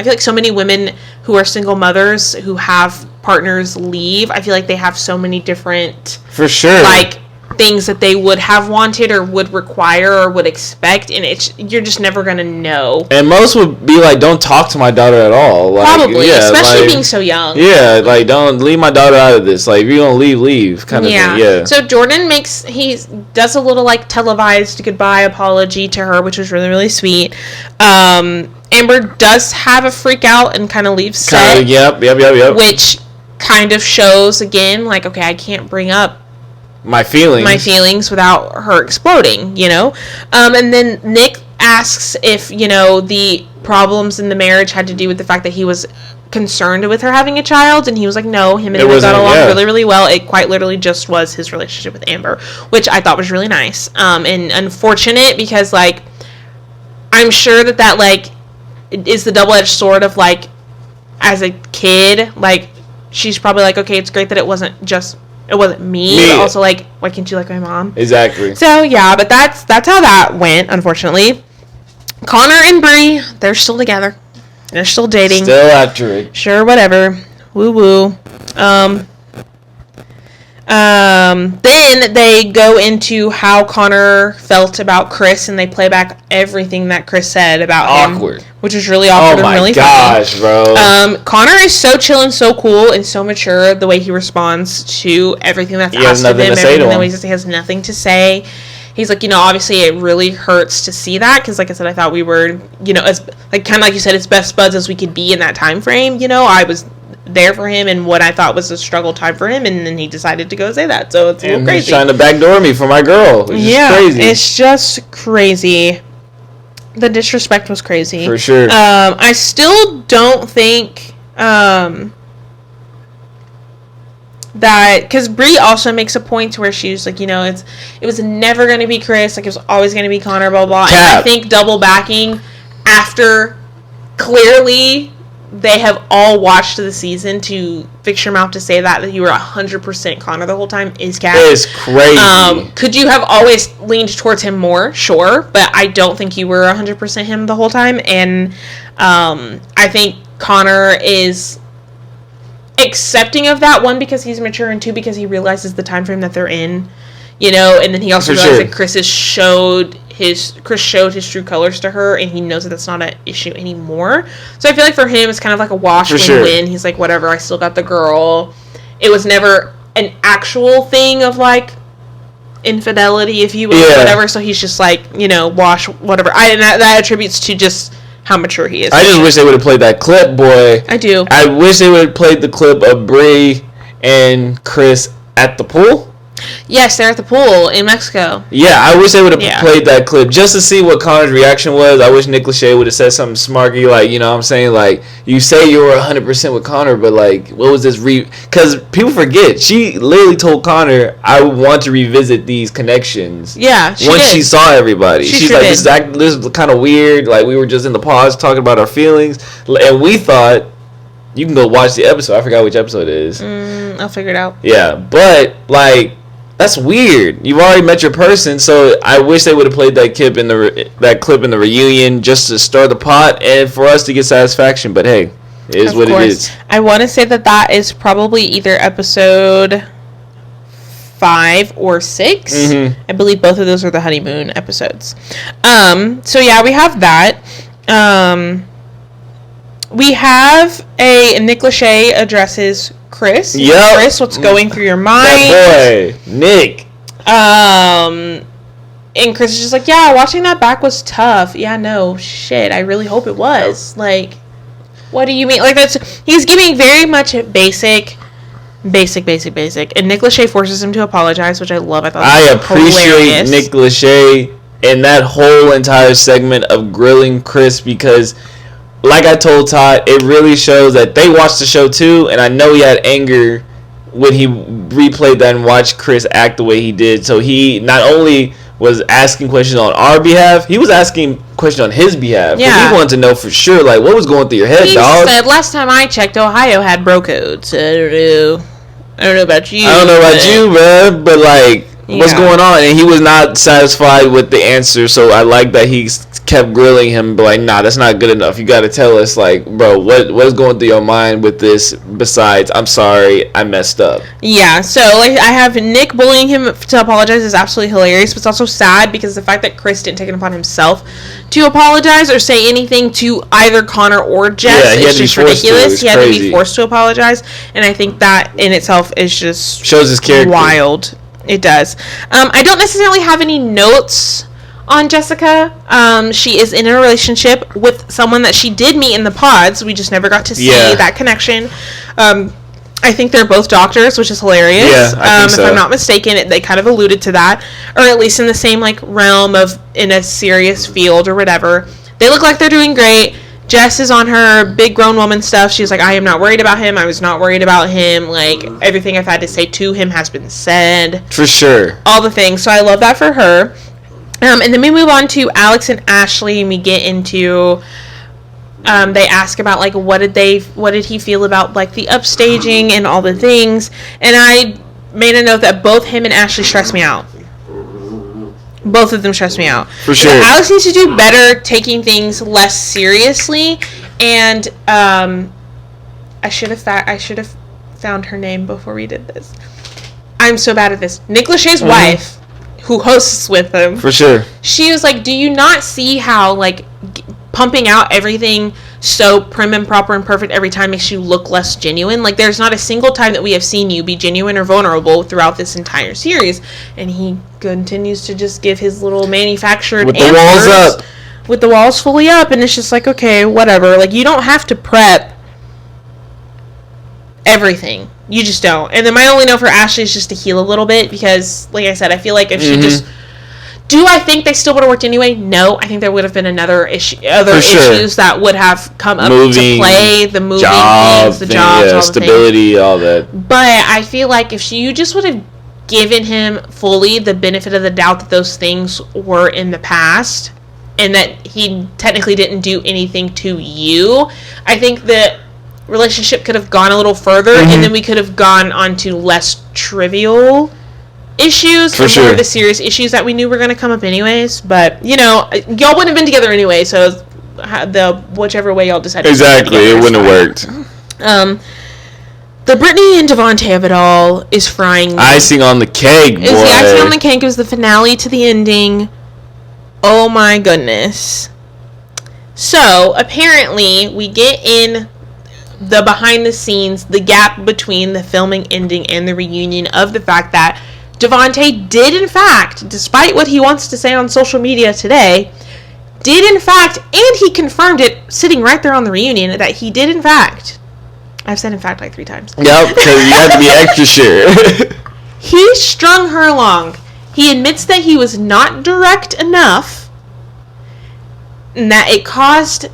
women who are single mothers who have partners leave, I feel like they have so many different, for sure, like, things that they would have wanted or would require or would expect, and you're just never gonna know. And most would be like, don't talk to my daughter at all. Like, probably, especially being so young. Yeah, like, don't leave my daughter out of this. Like, if you're gonna leave kind of thing. Yeah. So Jordan he does a little, like, televised goodbye apology to her, which was really, really sweet. Amber does have a freak out and kind of leaves set. Yep. Which kind of shows, again, like, okay, I can't bring up my feelings without her exploding, you know? And then Nick asks if, the problems in the marriage had to do with the fact that he was concerned with her having a child, and he was like, no, him and Emma got along really, really well. It quite literally just was his relationship with Amber, which I thought was really nice. And unfortunate because, like, I'm sure that, like, is the double-edged sword of, like, as a kid, like, she's probably like, okay, it's great that it wasn't me. But also, like, why can't you like my mom? Exactly. So yeah, but that's how that went, unfortunately. Connor and Bree, they're still together. They're still dating. Still after it. Sure, whatever. Woo woo. Then they go into how Connor felt about Chris, and they play back everything that Chris said about him, which is really awkward and really funny. Oh my gosh, bro. Connor is so chill and so cool and so mature the way he responds to everything that's asked of him. He has nothing to say. He's like, obviously it really hurts to see that because, like I said, I thought we were, as like kind of like you said, as best buds as we could be in that time frame. I was there for him and what I thought was a struggle time for him, and then he decided to go say that. So it's a little crazy. He's trying to backdoor me for my girl. It's just crazy. The disrespect was crazy. For sure. I still don't think that, because Brie also makes a point to where she's like, it was never going to be Chris, like it was always going to be Connor, blah, blah. And I think double backing after clearly they have all watched the season to fix your mouth to say that you were 100% Connor the whole time is cap. It is crazy. Could you have always leaned towards him more? Sure, but I don't think you were 100% him the whole time, and I think Connor is accepting of that, one, because he's mature, and two, because he realizes the time frame that they're in, and then he also realized that Chris showed his true colors to her, and he knows that that's not an issue anymore. So I feel like for him it's kind of like a wash win-win. He's like, whatever, I still got the girl. It was never an actual thing of, like, infidelity, if you will, or whatever. So he's just like, wash, whatever. And that attributes to just how mature he is. I just wish they would have played that clip, boy. I do. I wish they would have played the clip of Brie and Chris at the pool. Yes, they're at the pool in Mexico. Yeah, I wish they would have played that clip just to see what Connor's reaction was. I wish Nick Lachey would have said something smarky, like, you know what I'm saying? Like, you say you were 100% with Connor, but, like, what was this because people forget. She literally told Connor, I want to revisit these connections. Yeah, she saw everybody. She's sure like, this is kind of weird. Like, we were just in the pause talking about our feelings. And we thought, you can go watch the episode. I forgot which episode it is. I'll figure it out. Yeah, but, like, that's weird. You've already met your person, so I wish they would have played that clip in the reunion just to stir the pot and for us to get satisfaction. But hey, it is what it is. I want to say that is probably either episode 5 or 6. Mm-hmm. I believe both of those are the honeymoon episodes. So yeah, we have that. We have a Nick Lachey addresses Chris. Yep. Chris, what's going through your mind? That boy, Nick. And Chris is just like, yeah, watching that back was tough. Yeah, no, shit. I really hope it was. Like, what do you mean? Like, he's giving very much basic. And Nick Lachey forces him to apologize, which I love. I appreciate Nick Lachey and that whole entire segment of grilling Chris because, like I told Todd, it really shows that they watched the show too, and I know he had anger when he replayed that and watched Chris act the way he did. So he not only was asking questions on our behalf, he was asking questions on his behalf. Yeah. He wanted to know for sure, like, what was going through your head, dog? He said, last time I checked, Ohio had bro codes. I don't know about you. I don't know about you, man, but, like, what's going on? And he was not satisfied with the answer, so I like that he kept grilling him, but like, nah, that's not good enough. You got to tell us, like, bro, what's going through your mind with this besides, I'm sorry, I messed up. Yeah, so, like, I have Nick bullying him to apologize is absolutely hilarious, but it's also sad because the fact that Chris didn't take it upon himself to apologize or say anything to either Connor or Jess is just ridiculous. He had to be forced to apologize, and I think that in itself is just shows his character. Wild. It does. I don't necessarily have any notes on Jessica. She is in a relationship with someone that she did meet in the pods. We just never got to see that connection. I think they're both doctors, which is hilarious. Yeah, I think so. If I'm not mistaken, they kind of alluded to that, or at least in the same like realm of in a serious field or whatever. They look like they're doing great. Jess is on her big grown woman stuff. She's like, I am not worried about him. I was not worried about him. Like, everything I've had to say to him has been said. For sure. All the things. So I love that for her. And then we move on to Alex and Ashley, and we get into, they ask about, like, what did he feel about, like, the upstaging and all the things. And I made a note that both him and Ashley stress me out. Both of them stress me out. For sure. Alex needs to do better taking things less seriously. And I should have found her name before we did this. I'm so bad at this. Nick Lachey's wife, who hosts with him. For sure. She was like, do you not see how, like, pumping out everything so prim and proper and perfect every time makes you look less genuine? Like, there's not a single time that we have seen you be genuine or vulnerable throughout this entire series. And he continues to just give his little manufactured with the walls up. With the walls fully up. And it's just like, okay, whatever. Like, you don't have to prep everything. You just don't. And then my only note for Ashley is just to heal a little bit because, like I said, I feel like if she just... Do I think they still would have worked anyway? No. I think there would have been other issues that would have come up to play. The moving things, the jobs, all the stability, things. All that. But I feel like if you just would have given him fully the benefit of the doubt that those things were in the past and that he technically didn't do anything to you, I think the relationship could have gone a little further and then we could have gone on to less trivial issues for more of the serious issues that we knew were going to come up anyways. But, you know, y'all wouldn't have been together anyway, so whichever way y'all decided exactly, it wouldn't have worked. The Brittany and Devontae of it all is frying me. Icing on the cake, boy. It was the icing on the cake. It was the finale to the ending. Oh my goodness. So, apparently, we get in the behind the scenes, the gap between the filming ending and the reunion of the fact that Devontae did in fact, despite what he wants to say on social media today, did in fact, and he confirmed it, sitting right there on the reunion that he did, in fact, I've said in fact like 3 times. Yep, because you have to be extra sure. He strung her along. He admits that he was not direct enough and that it caused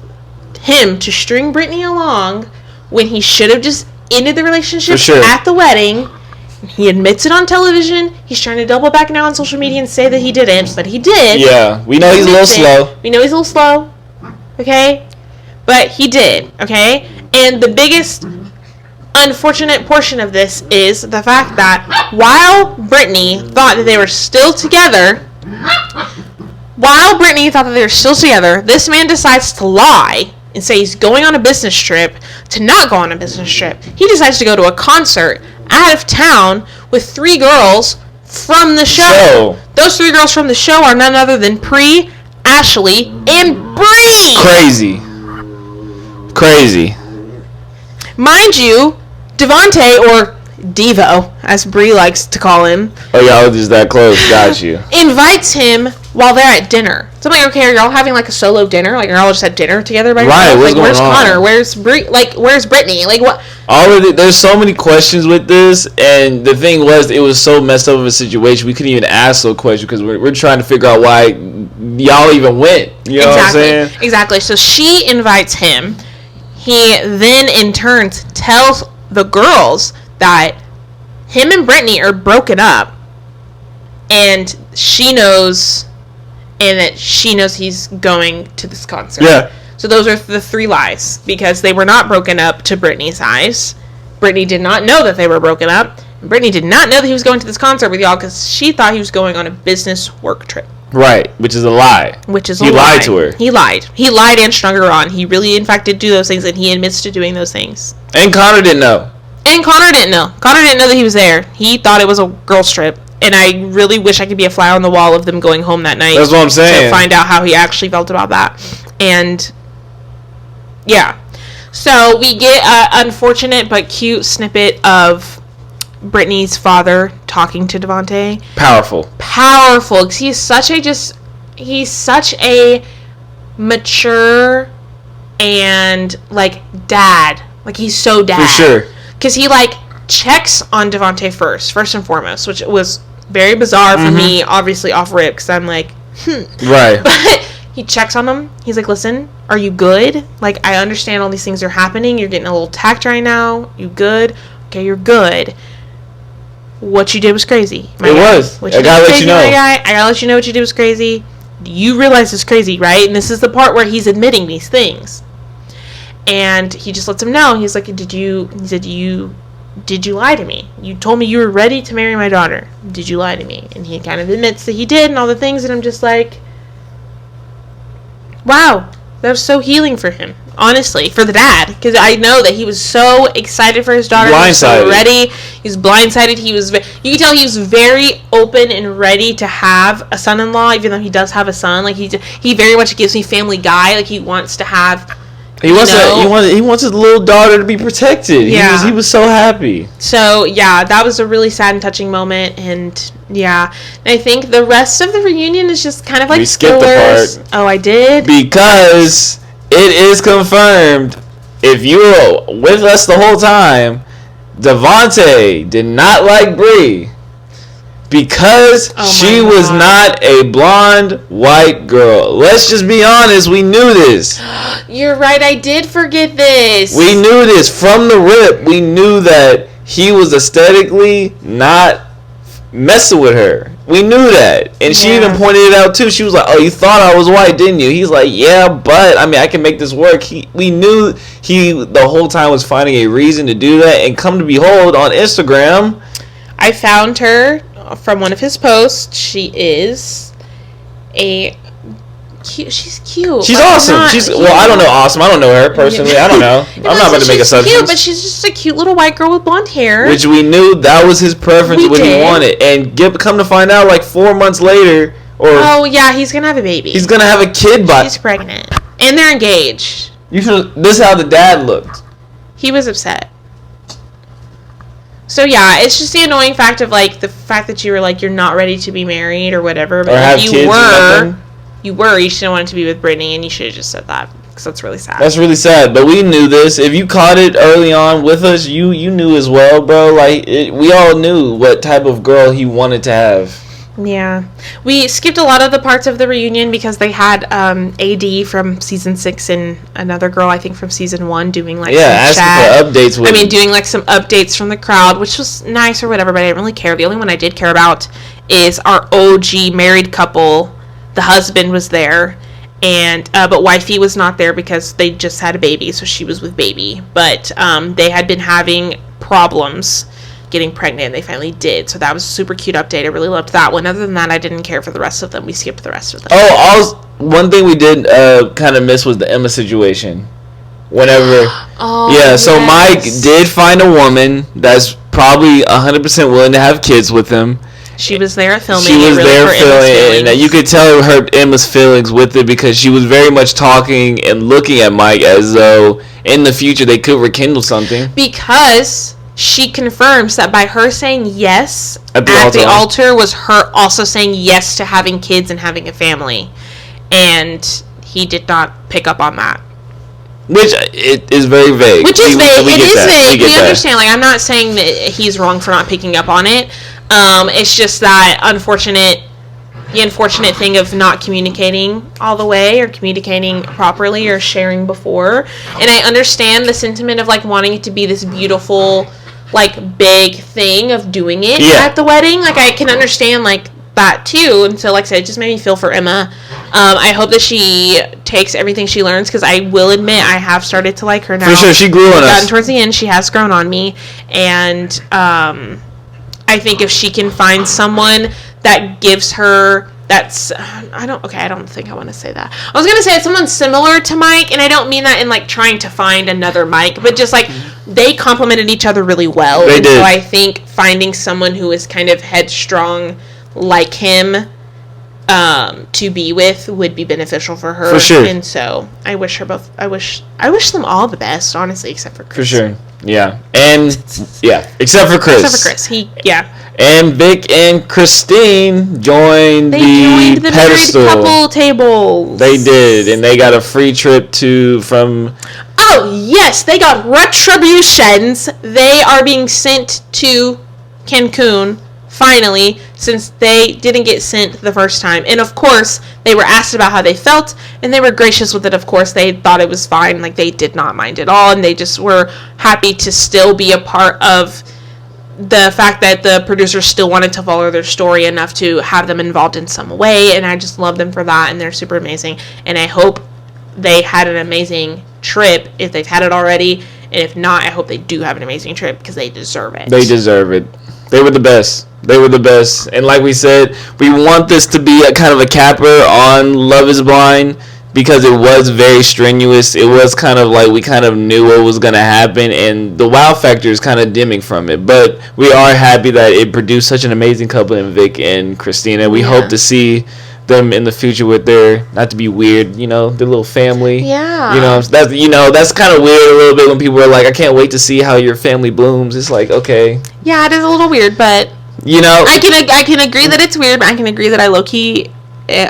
him to string Brittany along when he should have just ended the relationship at the wedding. He admits it on television. He's trying to double back now on social media and say that he didn't, but he did. Yeah, we know he's a little slow. We know he's a little slow, okay? But he did, okay? And the biggest unfortunate portion of this is the fact that while Brittany thought that they were still together, this man decides to lie and say he's going on a business trip to not go on a business trip. He decides to go to a concert out of town with 3 girls from the show. Those 3 girls from the show are none other than Pri, Ashley, and Bree. Crazy. Mind you, Devontae, or Devo, as Bree likes to call him. Oh, y'all just that close. Got you. Invites him while they're at dinner. So I'm like, okay, are y'all having like a solo dinner? Like, are y'all just at dinner together by yourself? Right, like, where's Connor? Where's Bree? Like, where's Brittany? Like, what? There's so many questions with this, and the thing was, it was so messed up of a situation. We couldn't even ask those questions because we're trying to figure out why y'all even went. You know what I'm saying? Exactly. So she invites him. He then, in turn, tells the girls that him and Brittany are broken up, and she knows he's going to this concert. Yeah. So those are the 3 lies, because they were not broken up to Brittany's eyes. Brittany did not know that they were broken up. And Brittany did not know that he was going to this concert with y'all because she thought he was going on a business work trip. Right, which is a lie. He lied to her. He lied. He lied and strung her on. He really, in fact, did do those things, and he admits to doing those things. And Connor didn't know. Connor didn't know that he was there. He thought it was a girl's trip. And I really wish I could be a fly on the wall of them going home that night. That's what I'm saying. To find out how he actually felt about that. And, yeah. So we get an unfortunate but cute snippet of Brittany's father talking to Devontae. Powerful. Because he's such a mature and, like, dad. Like, he's so dad. For sure. Because he, like, checks on Devontae first and foremost, which was very bizarre for me, obviously off rip, because I'm like, Right. But he checks on him. He's like, listen, are you good? Like, I understand all these things are happening. You're getting a little tacked right now. You good? Okay, you're good. What you did was crazy. I gotta let you know. I gotta let you know what you did was crazy. You realize it's crazy, right? And this is the part where he's admitting these things. And he just lets him know. He's like, did you lie to me? You told me you were ready to marry my daughter. Did you lie to me? And he kind of admits that he did and all the things, and I'm just like, wow, that was so healing for him. Honestly, for the dad, because I know that he was so excited for his daughter. Blindsided. He was so ready. He was blindsided. You can tell he was very open and ready to have a son-in-law, even though he does have a son. Like, he very much gives me Family Guy. Like, he wants to have. He wants his little daughter to be protected. Yeah. He was so happy. So, yeah, that was a really sad and touching moment, and yeah. And I think the rest of the reunion is just kind of like skipped the part. Oh, I did? Because it is confirmed, if you were with us the whole time, Devontae did not like Bree. Because she was not a blonde white girl. Let's just be honest, we knew this. You're right, I did forget this. We knew this from the rip. We knew that he was aesthetically not messing with her. We knew that. And she even pointed it out too. She was like, oh, you thought I was white, didn't you? He's like, yeah, but I mean, I can make this work. We knew he the whole time was finding a reason to do that. And come to behold, on Instagram, I found her from one of his posts. She is cute. She's cute. She's awesome. I don't know awesome. I don't know her personally. I don't know. I'm not about to make assumptions. Cute, but she's just a cute little white girl with blonde hair. Which we knew that was his preference, what he wanted. And come to find out, like 4 months later, oh yeah, he's gonna have a baby. He's gonna have a kid, she's pregnant, and they're engaged. This is how the dad looked. He was upset. So yeah, it's just the annoying fact of like the fact that you were like you're not ready to be married or whatever. But or have if you kids were, or nothing. You just didn't want to be with Brittany, and you should have just said that. because that's really sad. That's really sad, but we knew this. If you caught it early on with us, you knew as well, bro. Like, we all knew what type of girl he wanted to have. Yeah. We skipped a lot of the parts of the reunion because they had AD from season 6 and another girl, I think, from season 1 doing, like, some asking chat. for updates with doing, like, some updates from the crowd, which was nice or whatever, but I didn't really care. The only one I did care about is our OG married couple. The husband was there, and but wifey was not there because they just had a baby, so she was with baby. But they had been having problems getting pregnant, and they finally did. So that was a super cute update. I really loved that one. Other than that, I didn't care for the rest of them. We skipped the rest of them. One thing we did kind of miss was the Emma situation. Whenever, so Mike did find a woman that's probably 100% willing to have kids with him. She was there filming. She was there filming, and you could tell her Emma's feelings with it because she was very much talking and looking at Mike as though in the future they could rekindle something. Because she confirms that by her saying yes at the altar was her also saying yes to having kids and having a family. And he did not pick up on that. Which it is very vague. Which is vague. It is vague. We understand. Like, I'm not saying that he's wrong for not picking up on it. It's just that the unfortunate thing of not communicating all the way or communicating properly or sharing before. And I understand the sentiment of, like, wanting it to be this beautiful, like, big thing of doing it at the wedding. Like, I can understand, like, that too. And so, like I said, it just made me feel for Emma. I hope that she takes everything she learns, because I will admit I have started to like her now. For sure, she grew on us. Towards the end, she has grown on me. And I think if she can find someone that gives her I don't think I want to say that. I was going to say it's someone similar to Mike, and I don't mean that in, like, trying to find another Mike, but just, like, they complemented each other really well. They did. So I think finding someone who is kind of headstrong like him to be with would be beneficial for her. For sure. And so I wish them all the best, honestly, except for Chris. For sure. Yeah. And except for Chris. Except for Chris. And Vic and Christine joined the pedestal. Married couple tables. They did, and they got a free trip from. Oh yes, they got retributions. They are being sent to Cancun finally, since they didn't get sent the first time. And of course, they were asked about how they felt, and they were gracious with it. Of course, they thought it was fine. Like, they did not mind at all, and they just were happy to still be a part of the fact that the producers still wanted to follow their story enough to have them involved in some way. And I just love them for that, and they're super amazing. And I hope they had an amazing trip if they've had it already. And if not, I hope they do have an amazing trip, because they deserve it. They deserve it. They were the best. And like we said, we want this to be a kind of a capper on Love is Blind, because it was very strenuous. It was kind of like we kind of knew what was going to happen, and the wow factor is kind of dimming from it. But we are happy that it produced such an amazing couple in Vic and Christina. We hope to see them in the future with their, not to be weird, their little family. Yeah. That's kind of weird a little bit when people are like, I can't wait to see how your family blooms. It's like, okay. Yeah, it is a little weird, but I can agree that it's weird, but I can agree that I low-key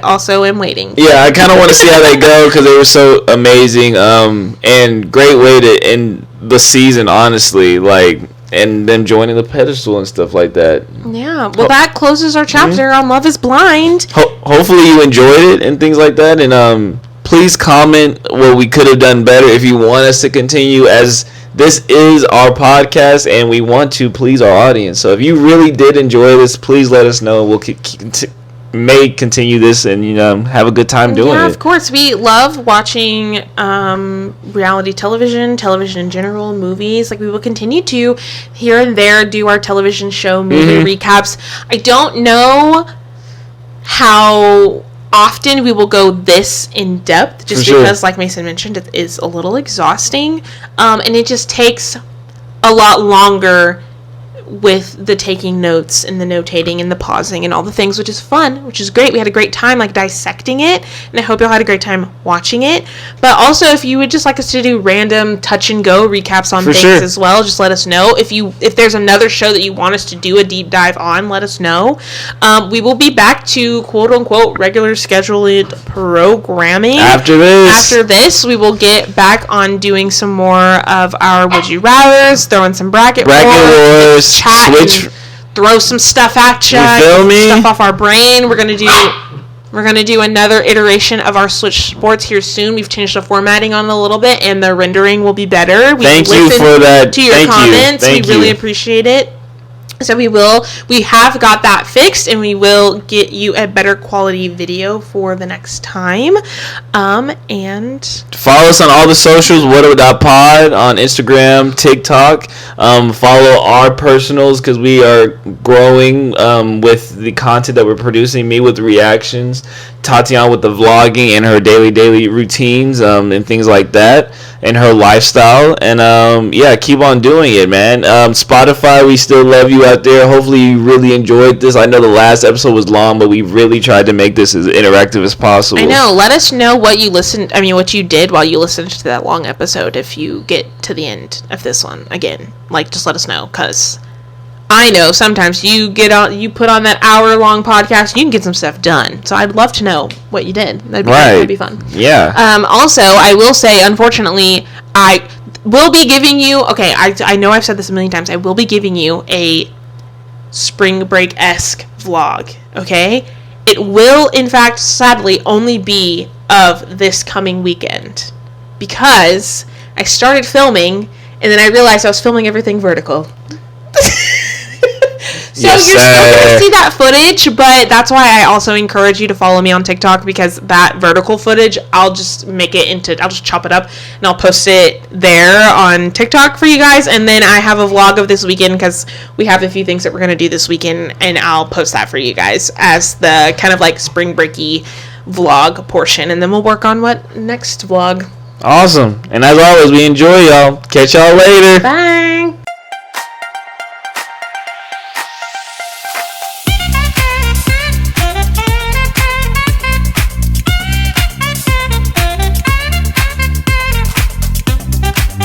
also am waiting. Yeah, I kind of want to see how they go, because they were so amazing, and great way to end the season, honestly, like, and them joining the pedestal and stuff like that. Yeah, well, that closes our chapter on Love is Blind. Hopefully you enjoyed it and things like that, and please comment what we could have done better if you want us to continue, as this is our podcast and we want to please our audience. So if you really did enjoy this, please let us know. We'll may continue this and have a good time doing it. Yeah, of course. We love watching reality television in general, movies. Like, we will continue to here and there do our television show movie recaps. I don't know how often we will go this in depth, just because, like Mason mentioned, it is a little exhausting, and it just takes a lot longer with the taking notes and the notating and the pausing and all the things, which is fun, which is great. We had a great time like dissecting it, and I hope y'all had a great time watching it. But also, if you would just like us to do random touch and go recaps on things as well, just let us know. If there's another show that you want us to do a deep dive on, let us know. We will be back to quote unquote regular scheduled programming after this. We will get back on doing some more of our Would You Rathers, throwing some bracket wars, chat, switch, throw some stuff at you, feel me? Stuff off our brain. We're gonna do another iteration of our Switch Sports here soon. We've changed the formatting on it a little bit, and the rendering will be better. Thank you for that. To your comments, we really appreciate it. So we have got that fixed, and we will get you a better quality video for the next time. And follow us on all the socials, whatever.pod, on Instagram, TikTok. Follow our personals, because we are growing with the content that we're producing. Me with the reactions, Tatiana with the vlogging and her daily routines and things like that, and her lifestyle. And keep on doing it, man. Spotify, we still love you out there. Hopefully you really enjoyed this. I know the last episode was long, but we really tried to make this as interactive as possible. I know. Let us know what you did while you listened to that long episode. If you get to the end of this one again, just let us know, because I know sometimes you put on that hour-long podcast, you can get some stuff done. So I'd love to know what you did. That'd be fun. Yeah. Also, I will say, unfortunately, I will be giving you... Okay, I know I've said this a million times. I will be giving you a spring break-esque vlog, okay? It will, in fact, sadly, only be of this coming weekend, because I started filming, and then I realized I was filming everything vertical. So you're still going to see that footage, but that's why I also encourage you to follow me on TikTok, because that vertical footage, I'll just chop it up, and I'll post it there on TikTok for you guys. And then I have a vlog of this weekend, because we have a few things that we're going to do this weekend, and I'll post that for you guys as the kind of spring breaky vlog portion. And then we'll work on what next vlog. Awesome. And as always, we enjoy y'all. Catch y'all later. Bye.